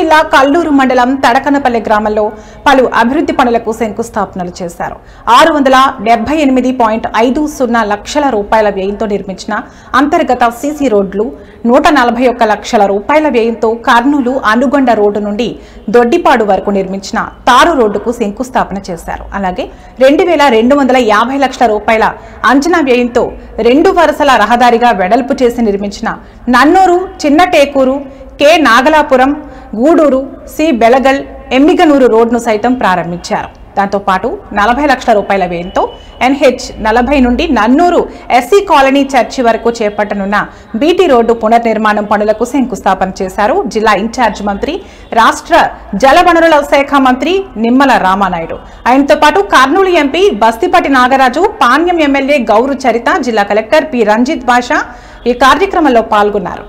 జిల్లా కల్లూరు మండలం తడకనపల్లి గ్రామంలో పలు అభివృద్ధి పనులకు శంకుస్థాపనలు చేశారు. 678.50 లక్షల రూపాయల వ్యయంతో నిర్మించిన అంతర్గత సీసీ రోడ్లు, 141 లక్షల రూపాయల వ్యయంతో కర్నూలు అనుగొండ రోడ్డు నుండి దొడ్డిపాడు వరకు నిర్మించిన తారు రోడ్డుకు శంకుస్థాపన చేశారు. అలాగే 2250 లక్షల రూపాయల అంచనా వ్యయంతో 2 వరుసల రహదారిగా వెడల్పు చేసి నిర్మించిన నన్నూరు, చిన్న టేకూరు, కె నాగలాపురం, గూడూరు, సి బెలగల్, ఎమ్మిగనూరు రోడ్ను సైతం ప్రారంభించారు. దాంతోపాటు 40 లక్షల రూపాయల వ్యయంతో NH 40 నుండి నన్నూరు ఎస్సీ కాలనీ చర్చి వరకు చేపట్టనున్న బీటీ రోడ్డు పునర్నిర్మాణం పనులకు శంకుస్థాపన చేశారు. జిల్లా ఇన్ఛార్జ్ మంత్రి, రాష్ట్ర జలవనరుల శాఖ మంత్రి నిమ్మల రామానాయుడు. ఆయనతో పాటు కర్నూలు ఎంపీ బస్తిపాటి నాగరాజు, పాణ్యం ఎమ్మెల్యే గౌరు చరిత, జిల్లా కలెక్టర్ పి రంజిత్ బాషా ఈ కార్యక్రమంలో పాల్గొన్నారు.